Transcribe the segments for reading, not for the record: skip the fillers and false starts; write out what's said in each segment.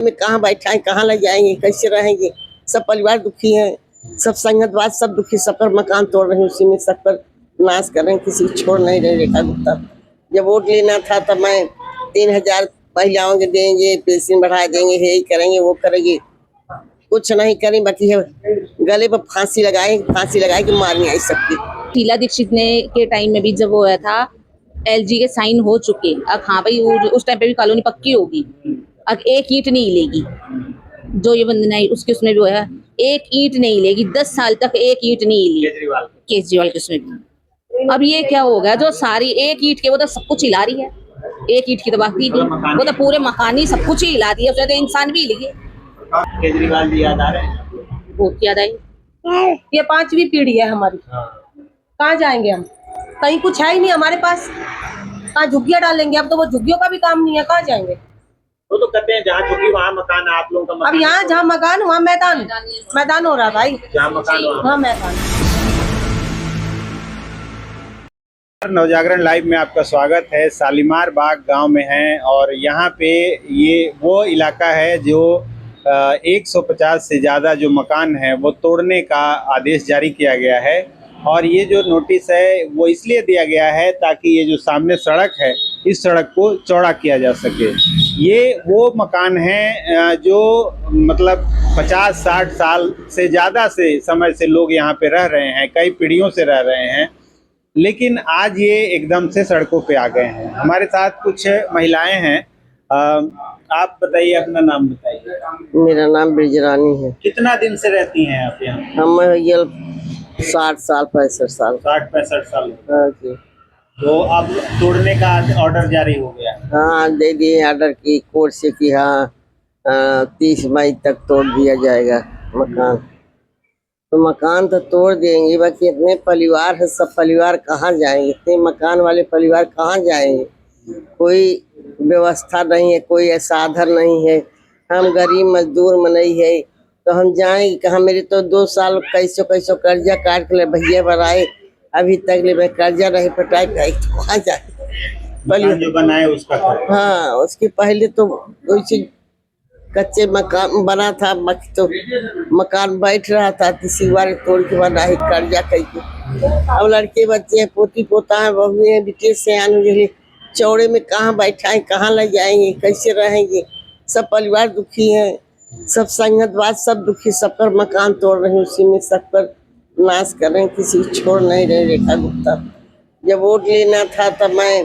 में कहाँ बैठाएं, कहाँ ले जाएंगे, कैसे रहेंगे। सब परिवार दुखी है, सब संगतवाद सब दुखी, सब पर मकान तोड़ रहे हैं, उसी में सब पर नाश कर रहे हैं, किसी को छोड़ नहीं रहे। रेखा गुप्ता जब वोट लेना था तब मैं 3,000 महिलाओं के देंगे, पेंशन बढ़ा देंगे, यही करेंगे वो करेंगे, कुछ नहीं करें। बाकी है गले पर फांसी लगाए कि मारनी आई सबकी। शीला दीक्षित ने के टाइम में भी जब वो था एलजी के साइन हो चुके, अब हाँ भाई उस टाइम पे भी कॉलोनी पक्की होगी, अब एक ईंट नहीं हिलेगी। जो ये वंदना है उसके उसमें भी है, एक ईंट नहीं हिलेगी, 10 साल तक एक ईंट नहीं हिली केजरीवाल के उसमें भी। अब ये क्या होगा जो सारी एक ईंट के वो तो सब कुछ हिला रही है, एक ईंट की तो बात ही नहीं, वो तो पूरे मकान ही सब कुछ ही हिला दिया, उसमें तो इंसान भी हिल गए। केजरीवाल जी याद आ रहे हैं? बहुत याद आई। ये 5वीं पीढ़ी है हमारी, कहाँ जाएंगे हम, कहीं कुछ है ही नहीं हमारे पास, कहाँ झुग्गियाँ डालेंगे। अब तो वो झुग्गियों का भी काम नहीं है, कहाँ जाएंगे। तो कहते हैं जहाँ झुग्गी वहाँ मकान है, आप लोगों का मकान। अब यहाँ जहाँ मकान वहाँ मैदान हो रहा है भाई, जहाँ मकान वहाँ मैदान। नवजागरण लाइव में आपका स्वागत है। शालीमार बाग गांव में है और यहाँ पे ये वो इलाका है जो 150 से ज़्यादा जो मकान है वो तोड़ने का आदेश जारी किया गया है। और ये जो नोटिस है वो इसलिए दिया गया है ताकि ये जो सामने सड़क है इस सड़क को चौड़ा किया जा सके। ये वो मकान है जो मतलब 50-60 साल से ज़्यादा से समय से लोग यहाँ पे रह रहे हैं, कई पीढ़ियों से रह रहे हैं, लेकिन आज ये एकदम से सड़कों पे आ गए हैं। हमारे साथ कुछ महिलाएं हैं। आप बताइए, अपना नाम बताइए। मेरा नाम ब्रिजरानी है। कितना दिन से रहती हैं आप यहाँ? हम ये 60 साल 65 साल। 60-65 साल। हाँ जी। तो अब तोड़ने का ऑर्डर जारी हो गया? हाँ दे दिए ऑर्डर की कोर्ट से कि हाँ 30 मई तक तोड़ दिया जाएगा मकान। तो मकान तो तोड़ देंगे, बाकी इतने परिवार है, सब परिवार कहाँ जाएंगे, इतने मकान वाले परिवार कहाँ जाएंगे। कोई व्यवस्था नहीं है, कोई साधन नहीं है, हम गरीब मजदूर में नहीं है तो हम जाएंगे कहाँ। मेरे तो 2 साल कैसो कर्जा काट के भैया बनाए, अभी तक ले मैं कर्जा नहीं पटाए, तो कहाँ जाए। जो बनाए उसका हाँ, उसके पहले तो कोई चीज कच्चे मकान बना था, तो मकान बैठ रहा था, तीसरी बार तोड़ के बना है कर्जा करके। अब लड़के बच्चे हैं, पोती पोता है, बहू है, बेटे से आने चौड़े में कहाँ बैठाएं, कहाँ ले जाएंगे, कैसे रहेंगे। सब परिवार दुखी है, सब संगतवाद सब दुखी, सब पर मकान तोड़ रहे हैं, उसी में सब पर नाश कर रहे हैं, किसी को छोड़ नहीं रहे। रेखा गुप्ता जब वोट लेना था तब मैं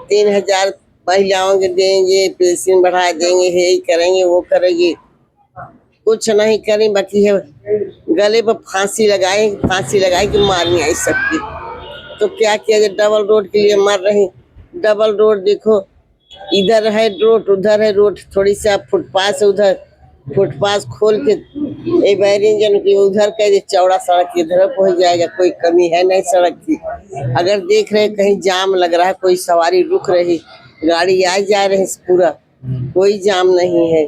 3,000 महिलाओं के देंगे, पेंशन बढ़ा देंगे, यही करेंगे वो करेंगे, कुछ नहीं करें। बाकी है गले पर फांसी लगाए कि मारनी आई सबकी। तो क्या किया जाए, डबल रोड के लिए मर रहे। डबल रोड देखो, इधर है रोड उधर है रोड, थोड़ी सा फुटपाथ है, उधर फुटपाथ खोल के बैरिंग की उधर कह चौड़ा सड़क इधर हो जाएगा, कोई कमी है नहीं सड़क की। अगर देख रहे कहीं जाम लग रहा है, कोई सवारी रुक रही, गाड़ी आ जा रही, पूरा कोई जाम नहीं है,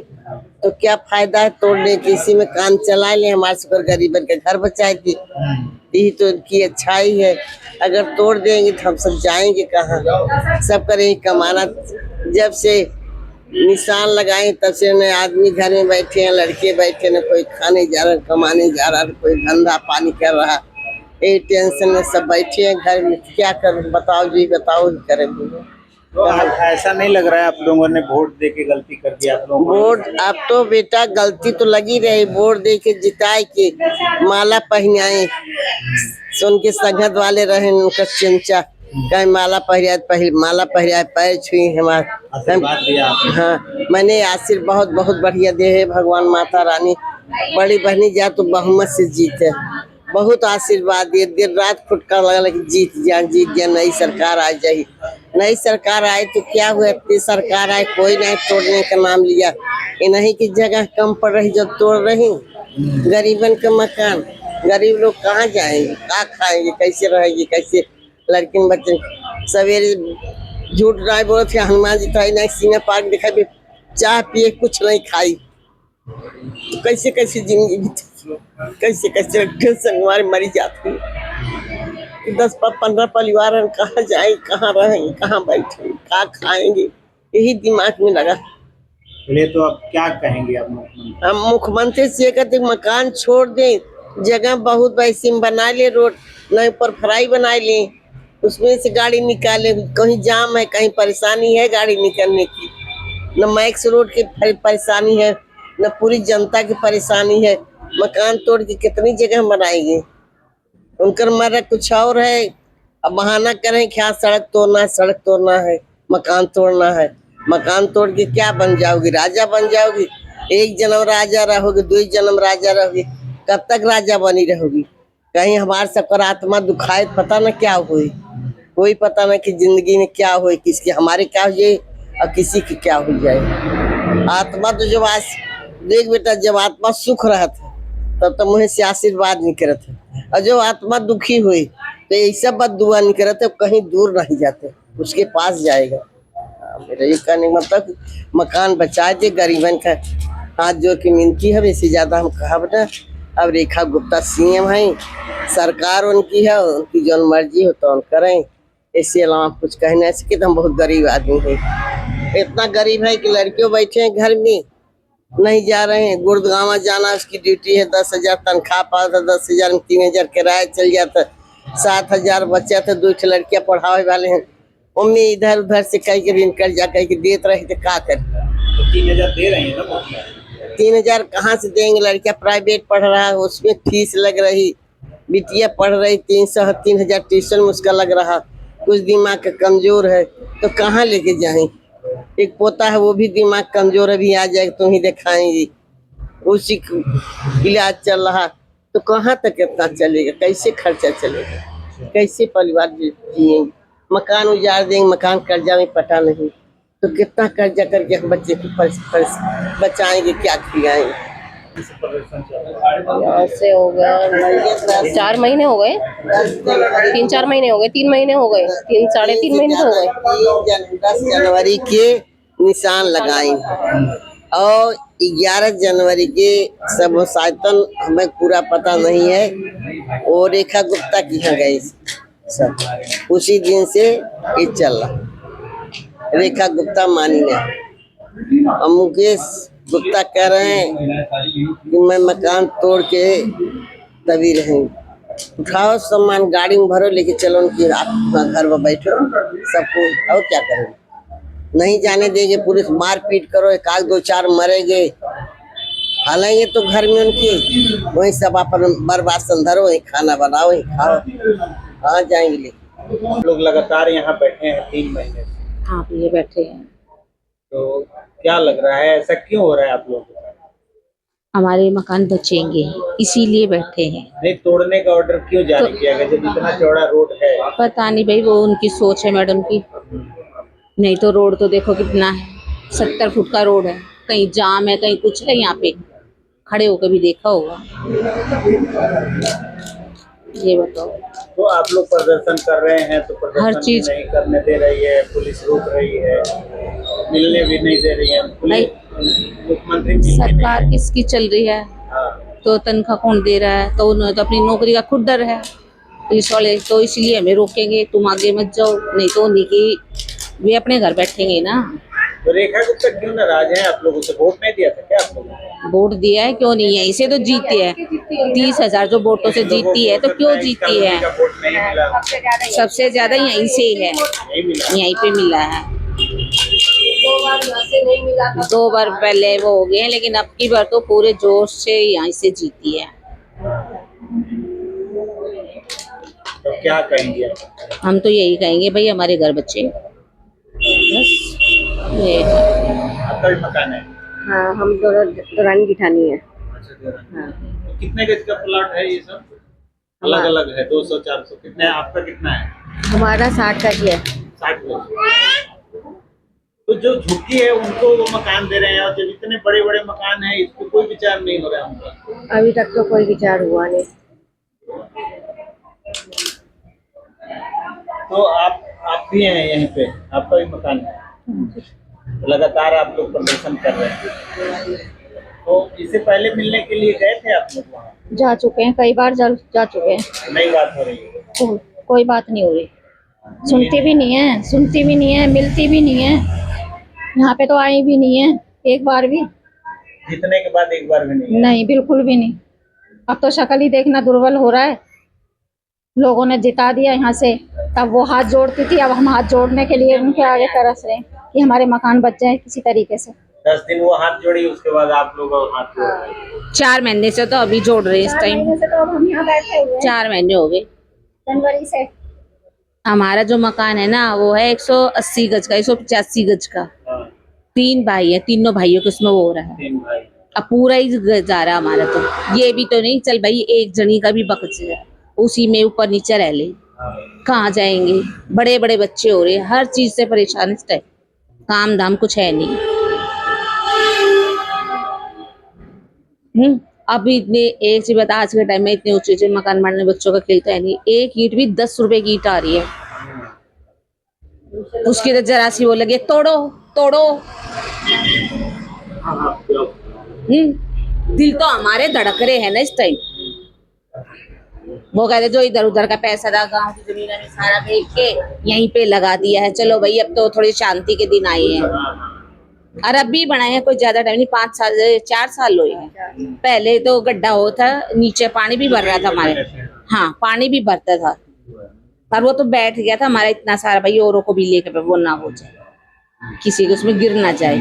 तो क्या फायदा है तोड़ने की। इसी में काम चला ले, हमारे सुपर गरीबन के घर बचाए थी, यही तो उनकी अच्छाई है। अगर तोड़ देंगे तो हम सब जाएंगे कहाँ, सब करेंगे कमाना। जब से निशान लगाए तब से न आदमी घर में बैठे हैं, लड़के बैठे, न कोई खाने जा रहा, कमाने जा रहा, कोई धंधा पानी कर रहा, यही टेंशन में सब बैठे हैं घर में। क्या करूं, बताओ जी, बताओ करेंगे। तो ऐसा नहीं लग रहा है आप लोगों ने वोट दे के गलती कर दी? आप लोगों वोट अब तो बेटा गलती तो लगी रही, वोट दे के जिताए के माला पहनाए, सुन के संगत वाले रहे, उनका चमचा कहीं माला पहरिया पैर छुई हमारे। हाँ, मैंने आशीर्वाद बहुत बहुत बढ़िया दे है भगवान माता रानी, बड़ी बहनी जा तो बहुमत से जीते, बहुत आशीर्वाद दिए। दिन रात फुटकार लगा कि जीत जा, नई सरकार आ जाए। नई सरकार आए तो क्या हुआ, इतनी सरकार आए कोई नहीं तोड़ने का नाम लिया। इन्हीं की जगह कम पड़ रही जो तोड़ रही, गरीबन का मकान। गरीब लोग कहाँ जाएंगे, क्या खाएंगे, कैसे रहेंगे, कैसे लड़किन बच्चे। सवेरे झूठ नहीं बोले थे, हनुमान जी था नहीं, सीना पाक दिखा, चाय पिए कुछ नहीं खाई, तो कैसे कैसे जिंदगी बीती, कैसे कैसे टेंशन हमारे मरी जाती। 10-15 परिवार हैं, कहाँ जाएंगे, कहाँ रहेंगे, कहाँ बैठेंगे, क्या खाएंगे, यही दिमाग में लगा। चलिए, तो अब क्या कहेंगे आप मुख्यमंत्री? हम मुख्यमंत्री से ये कहते हैं, मकान छोड़ दें, जगह बहुत वैसी में बना ले, रोड न ऊपर फ्राई बना ले, उसमें से गाड़ी निकाले। कहीं जाम है, कहीं परेशानी है गाड़ी निकलने की, न मैक्स रोड की परेशानी है, न पूरी जनता की परेशानी है। मकान तोड़ के कितनी जगह बनाएंगे? उनकर मर्र कुछ और है। अब बहाना करें क्या सड़क तोड़ना है, सड़क तोड़ना है, मकान तोड़ना है। मकान तोड़ के क्या बन जाओगी? राजा बन जाओगी? एक जन्म राजा रहोगे, 2 जन्म राजा रहोगे, कब तक राजा बनी रहोगी? कहीं हमारे सबका आत्मा दुखाए, पता न क्या हुई, कोई पता न कि जिंदगी में क्या हुई, किसकी हमारे क्या हो जाए और किसी की क्या हो जाए। आत्मा तो जब आज देख बेटा, जब आत्मा सुख रहत है तब तो मुझे से आशीर्वाद नहीं करत है, और जो आत्मा दुखी हुई तो ऐसा बद दुआ नहीं करते, कहीं दूर नहीं जाते, उसके पास जाएगा। मेरा ये कहने का मतलब मकान बचा दे, गरीबन का हाथ जोड़ के मिनती है। वैसे ज्यादा हम कहा बेटा, अब रेखा गुप्ता सीएम है, सरकार उनकी है, उनकी जो मर्जी हो तो करें, इसके अलावा कुछ कह नहीं सके। तो हम बहुत गरीब आदमी है, इतना गरीब है कि लड़कियों बैठे हैं घर में, नहीं जा रहे हैं। गुड़गांव जाना, उसकी ड्यूटी है, 10,000 तनख्वाह पाता, 10,000 में 3,000 किराया चल जाता, 7,000 बच्चा था, 2 लड़कियां पढ़ावे वाले हैं। मम्मी इधर उधर से कह के ऋण कर जा कह के देते रहे तो क्या कर। तो 3,000 दे रही है ना? 3,000 कहाँ से देंगे? लड़कियां प्राइवेट पढ़ रहा है, उसमें फीस लग रही, बिटिया पढ़ रही, 3,000 ट्यूशन में उसका लग रहा। कुछ दिमाग का कमजोर है तो कहाँ लेके जाएं? एक पोता है, वो भी दिमाग कमजोर है, भी आ जाएगा तुम ही दिखाएंगी, उसी को इलाज चल रहा। तो कहाँ तक इतना चलेगा? कैसे खर्चा चलेगा? कैसे परिवार जिएंगे? मकान उजाड़ देंगे, मकान कर्जा में पटा नहीं तो कितना कर्जा करके हम बच्चे को बचाएंगे, क्या खिलाएंगे? ऐसे हो गए 4 महीने हो गए, 3-4 महीने हो गए, 3 महीने हो गए, 3 साढ़े 3 महीने हो गए। 10 जनवरी के निशान लगाएंगे और 11 जनवरी के सब सायतन हमें पूरा पता नहीं है, और रेखा गुप्ता की यहाँ गई सब, उसी दिन से ये चल रहा। रेखा गुप्ता मानी है, और मुकेश गुप्ता कह रहे हैं कि मैं मकान तोड़ के तभी रहेंगे। उठाओ सामान, गाड़ी में भरो, लेके चलो उनकी घर में बैठो सबको, और क्या करेंगे? नहीं जाने देंगे, पुलिस मार पीट करो, 1 2 4 मरेंगे, हालेंगे तो घर में उनकी, वही सब अपन बर्बाद संधरो, वही खाना बनाओ, वही खाओ, कहाँ जाएंगे? लोग लगातार यहाँ बैठे हैं 3 महीने से, हाँ ये बैठे हैं। तो क्या लग रहा है, ऐसा क्यों हो रहा है आप लोगों के साथ? हमारे मकान बचेंगे इसीलिए बैठे हैं। नहीं, तोड़ने का ऑर्डर क्यों जारी किया गया जब इतना चौड़ा रोड है? पता नहीं भाई, वो उनकी सोच है मैडम की। नहीं तो रोड तो देखो कितना है, 70 फुट का रोड है, कहीं जाम है कहीं कुछ है, यहाँ पे खड़े होकर भी देखा होगा। ये बताओ। तो आप लोग प्रदर्शन कर रहे हैं तो प्रदर्शन हर चीज नहीं करने दे रही है, पुलिस रोक रही है, मिलने भी नहीं दे रही है मुख्यमंत्री। सरकार किसकी चल रही है? हाँ। तो तनख्वाह कौन दे रहा है? तो उन्हें तो अपनी नौकरी का खुद डर है पुलिस वाले, तो इसलिए हमें रोकेंगे, तुम आगे मत जाओ, नहीं तो उन्हीं की वे अपने घर बैठेंगे ना। तो रेखा गुप्ता क्यों नाराज है? आप लोगों से वोट नहीं दिया था क्या आप लोगों ने? वोट दिया है, क्यों नहीं है? इसे तो जीती है, 30,000 जो वोटों से जीती है, तो क्यों जीती है? वोट नहीं मिला, सबसे ज्यादा यहीं से है, नहीं मिला। यहीं पे मिला है। 2 बार पहले वो हो गए हैं, लेकिन अब की बार तो पूरे जोश से यहीं से जीती है। तो क्या कहेंगे आप? हम तो यही कहेंगे भाई, हमारे घर बच्चे, बस ये है। आपका भी मकान है? हाँ, हम दोनों दुरानी गिठानी है। हाँ। तो कितने गज का प्लॉट है ये सब? अलग अलग है, 200 400 कितने? आपका कितना है? हमारा 60 का ही है। 60 गज। तो जो झुग्गी है उनको वो मकान दे रहे हैं, और जो इतने बड़े बड़े मकान है इस पर कोई विचार नहीं हो रहा है उनका? अभी तक तो कोई विचार हुआ नहीं। तो आप भी हैं यहीं पे, आपका भी मकान है? लगातार आप लोग प्रदर्शन कर रहे हैं, तो इससे पहले मिलने के लिए गए थे आप लोग वहाँ? जा चुके हैं, कई बार जा चुके हैं। नई बात हो रही है? कोई बात नहीं हो रही, सुनती भी नहीं है, मिलती भी नहीं है, यहाँ पे तो आई भी नहीं है। एक बार भी जीतने के बाद एक बार भी नहीं? नहीं, बिल्कुल भी नहीं। अब तो शक्ल ही देखना दुर्बल हो रहा है। लोगों ने जिता दिया यहाँ से, तब वो हाथ जोड़ती थी, अब हम हाथ जोड़ने के लिए उनके आगे तरस रहे हैं कि हमारे मकान बच जाए किसी तरीके से। 10 दिन वो हाथ जोड़ी, उसके बाद आप लोग हाथ जोड़ रहे हैं। 4 महीने से तो अभी जोड़ रहे हैं इस 4 टाइम। महीने से तो अब हम यहाँ बैठे हुए हैं, 4 महीने हो गए। जनवरी से। हमारा जो मकान है ना वो है 180 गज का, 185 गज का। हाँ, 3 भाई है, तीनों भाइयों के उसमें वो हो रहा है। 3 भाई। अब पूरा ही जा रहा हमारा। तो ये भी तो नहीं चल भाई एक जनी का भी बच जाए, उसी में ऊपर नीचे रह ले। हाँ, कहाँ जाएंगे? बड़े बड़े बच्चे हो रहे हैं, हर चीज से परेशान इस टाइम। काम धाम कुछ है नहीं। अभी इतने एक चीज बता, आज के टाइम में इतने ऊंचे ऊंचे मकान बनने बच्चों का खेल तो है नहीं। एक ईंट भी 10 रुपए की ईंट आ रही है, उसकी तो जरा सी वो लगे तोड़ो तोड़ो। दिल तो हमारे धड़क रहे हैं ना इस टाइम। वो कहते जो इधर उधर का पैसा था गांव की जमीन में सारा बेच के यहीं पे लगा दिया है, चलो भाई अब तो थोड़ी शांति के दिन आए हैं। और अब भी बनाए हैं, कोई ज्यादा टाइम नहीं, 5 साल 4 साल हुए हैं। पहले तो गड्ढा हो था, नीचे पानी भी भर रहा था हमारे। हाँ, पानी भी भरता था, पर वो तो बैठ गया था हमारा इतना सारा भाई, औरों को भी लेकर वो ना हो जाए, किसी को उसमें गिर ना जाए।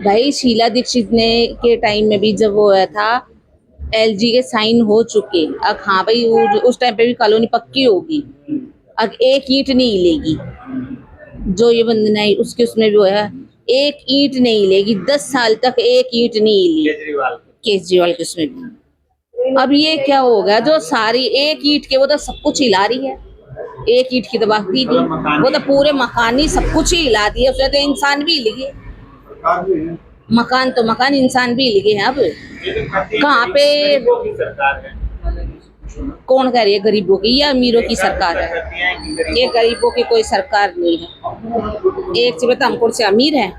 भाई शीला दीक्षित ने के टाइम में भी जब वो हुआ था, एलजी के साइन हो चुके। अब हाँ भाई उस टाइम पे भी कॉलोनी पक्की होगी, अब एक ईंट नहीं हिलेगी। जो ये वंदना है उसके उसमें भी वो है, एक ईंट नहीं हिलेगी। 10 साल तक एक ईंट नहीं हिली केजरीवाल के उसमें भी। अब ये क्या हो गया, जो सारी एक ईंट के वो तो सब कुछ हिला रही है। एक ईंट की तो बात ही नहीं, वो तो पूरे मकान ही सब कुछ ही हिला दिया। उसमें तो इंसान भी हिल गए, मकान तो मकान, इंसान भी हिल गए हैं। अब कहाँ पे सरकार है? कौन कह रही है गरीबों की या अमीरों की सरकार है? ये गरीबों की कोई सरकार नहीं है। एक चीज बता, हम कौन से अमीर हैं?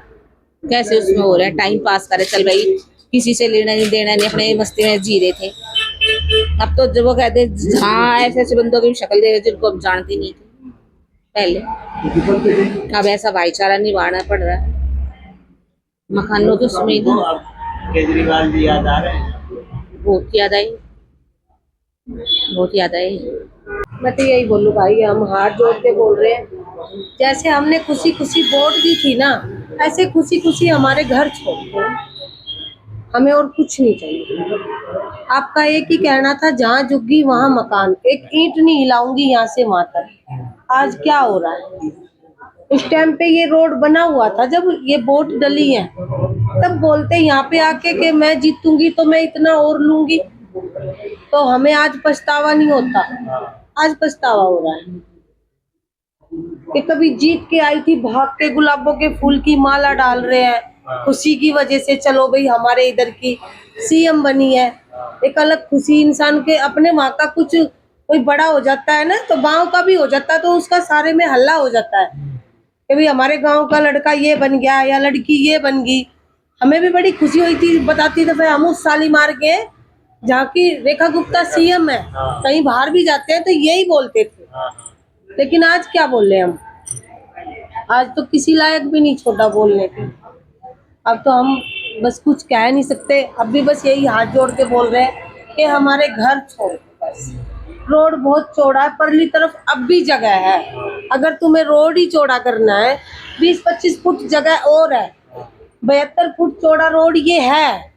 कैसे उसमें हो रहा है, टाइम पास करे, चल भाई किसी से लेना नहीं देना नहीं, अपने मस्ती में जी रहे थे। अब तो जब वो कहते हाँ ऐसे ऐसे बंदों की भी शक्ल दे जिनको अब जानती नहीं थी पहले। अब ऐसा भाईचारा निभाना पड़ रहा है मकानों के उसमें। केजरीवाल जी याद आ रहे हैं? बहुत याद आई, बहुत याद आई। मैं तो यही बोलूँ भाई, हम हाथ जोड़ के बोल रहे हैं, जैसे हमने खुशी खुशी वोट दी थी ना, ऐसे खुशी खुशी हमारे घर छोड़ दो, हमें और कुछ नहीं चाहिए। आपका एक ही कहना था, जहाँ झुग्गी वहाँ मकान, एक ईंट नहीं हिलाऊंगी यहाँ से वहां तक। आज क्या हो रहा है? उस टाइम पे ये रोड बना हुआ था, जब ये वोट डली है तब बोलते यहाँ पे आके कि मैं जीतूंगी तो मैं इतना और लूंगी, तो हमें आज पछतावा नहीं होता। आज पछतावा हो रहा है कि कभी जीत के आई थी, भाग के गुलाबों के फूल की माला डाल रहे हैं खुशी की वजह से, चलो भाई हमारे इधर की सीएम बनी है। एक अलग खुशी इंसान के अपने वहां का कुछ कोई बड़ा हो जाता है ना, तो गांव का भी हो जाता है, तो उसका सारे में हल्ला हो जाता है कि भाई हमारे गांव का लड़का ये बन गया या लड़की ये बन गई। हमें भी बड़ी खुशी हुई थी, बताती तो भाई हम उस शालीमार के जहाँ की रेखा गुप्ता सीएम है, कहीं बाहर भी जाते हैं तो यही बोलते थे। लेकिन आज क्या बोल रहे हैं हम? आज तो किसी लायक भी नहीं छोटा बोलने के। अब तो हम बस कुछ कह नहीं सकते, अब भी बस यही हाथ जोड़ के बोल रहे हैं कि हमारे घर छोड़। बस रोड बहुत चौड़ा है, परली तरफ अब भी जगह है। अगर तुम्हें रोड ही चौड़ा करना है, 20-25 फुट जगह और है, 72 फुट चौड़ा रोड ये है,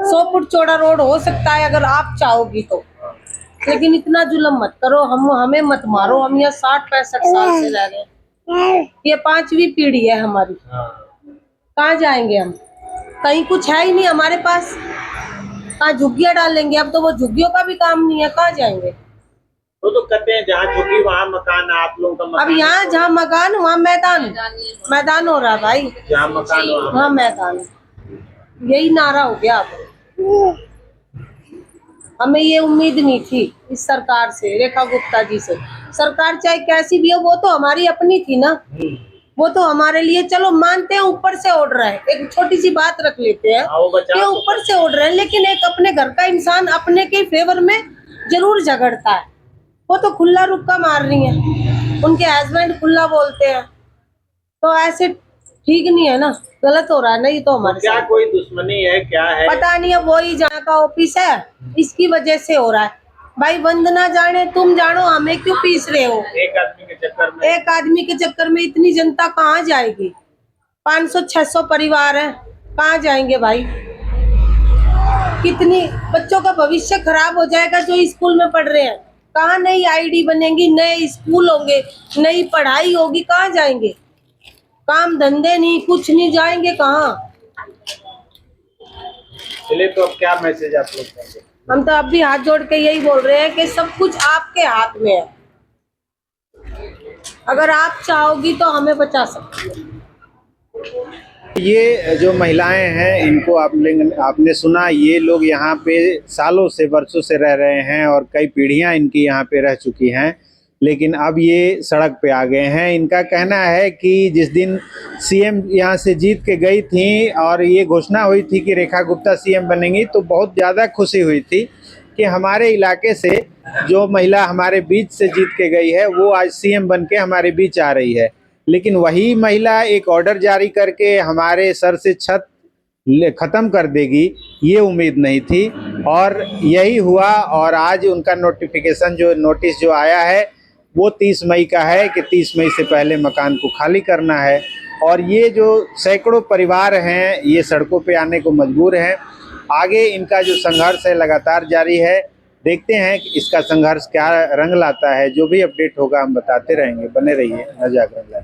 100 फुट चौड़ा रोड हो सकता है अगर आप चाहोगी तो। लेकिन इतना जुल्म मत करो, हमें मत मारो। हम यहाँ 60-65 साल से रह रहे हैं, ये 5वीं पीढ़ी है हमारी। कहाँ जाएंगे हम? कहीं कुछ है ही नहीं हमारे पास, कहाँ झुग्गियाँ डालेंगे? अब तो वो झुग्गियों का भी काम नहीं है, कहाँ जाएंगे? तो कहते हैं जहाँ झुग्गी वहाँ मकान, आप लोगों का मकान। अब यहाँ जहाँ मकान वहाँ मैदान हो रहा है भाई, जहाँ मकान वहाँ मैदान, यही नारा हो गया। अब हमें ये उम्मीद नहीं थी इस सरकार से, रेखा गुप्ता जी से। सरकार चाहे कैसी भी हो, वो तो हमारी अपनी थी ना, वो तो हमारे लिए, चलो मानते हैं ऊपर से ऑर्डर है, एक छोटी सी बात रख लेते हैं कि ऊपर से ऑर्डर है, लेकिन एक अपने घर का इंसान अपने के फेवर में जरूर झगड़ता है। वो तो खुला रुक्का मार रही है, उनके हस्बैंड खुला बोलते हैं, तो ऐसे ठीक नहीं है ना, गलत हो रहा है ना ये तो हमारे क्या साथ। कोई दुश्मनी है, क्या है? पता नहीं है, वही जहाँ का ऑफिस है इसकी वजह से हो रहा है। भाई बंदना जाने तुम जानो, हमें क्यों पीस रहे हो? एक आदमी के चक्कर में एक आदमी के चक्कर में इतनी जनता कहाँ जाएगी? 500-600 परिवार है, कहाँ जाएंगे भाई? कितनी बच्चों का भविष्य खराब हो जाएगा जो स्कूल में पढ़ रहे हैं। कहाँ नई आईडी बनेंगी, नए स्कूल होंगे, नई पढ़ाई होगी, कहाँ जाएंगे? काम धंधे नहीं, कुछ नहीं, जाएंगे कहाँ? चलिए, तो अब क्या मैसेज आप लोग देंगे? हम तो अब भी हाथ जोड़ के यही बोल रहे हैं कि सब कुछ आपके हाथ में है। अगर आप चाहोगी तो हमें बचा सकती है। ये जो महिलाएं हैं, इनको आपने सुना, ये लोग यहाँ पे सालों से, वर्षों से रह रहे हैं और कई पीढ़ियां इनकी यहाँ पे रह चुकी हैं, लेकिन अब ये सड़क पे आ गए हैं। इनका कहना है कि जिस दिन सीएम यहाँ से जीत के गई थी और ये घोषणा हुई थी कि रेखा गुप्ता सीएम बनेंगी, तो बहुत ज़्यादा खुशी हुई थी कि हमारे इलाके से जो महिला हमारे बीच से जीत के गई है वो आज सीएम बन के हमारे बीच आ रही है। लेकिन वही महिला एक ऑर्डर जारी करके हमारे सर से छत ख़त्म कर देगी, ये उम्मीद नहीं थी, और यही हुआ। और आज उनका नोटिफिकेशन, जो नोटिस जो आया है, वो 30 मई का है कि 30 मई से पहले मकान को खाली करना है। और ये जो सैकड़ों परिवार हैं, ये सड़कों पे आने को मजबूर हैं। आगे इनका जो संघर्ष है लगातार जारी है। देखते हैं कि इसका संघर्ष क्या रंग लाता है। जो भी अपडेट होगा हम बताते रहेंगे। बने रहिए नवजागरण लाइव।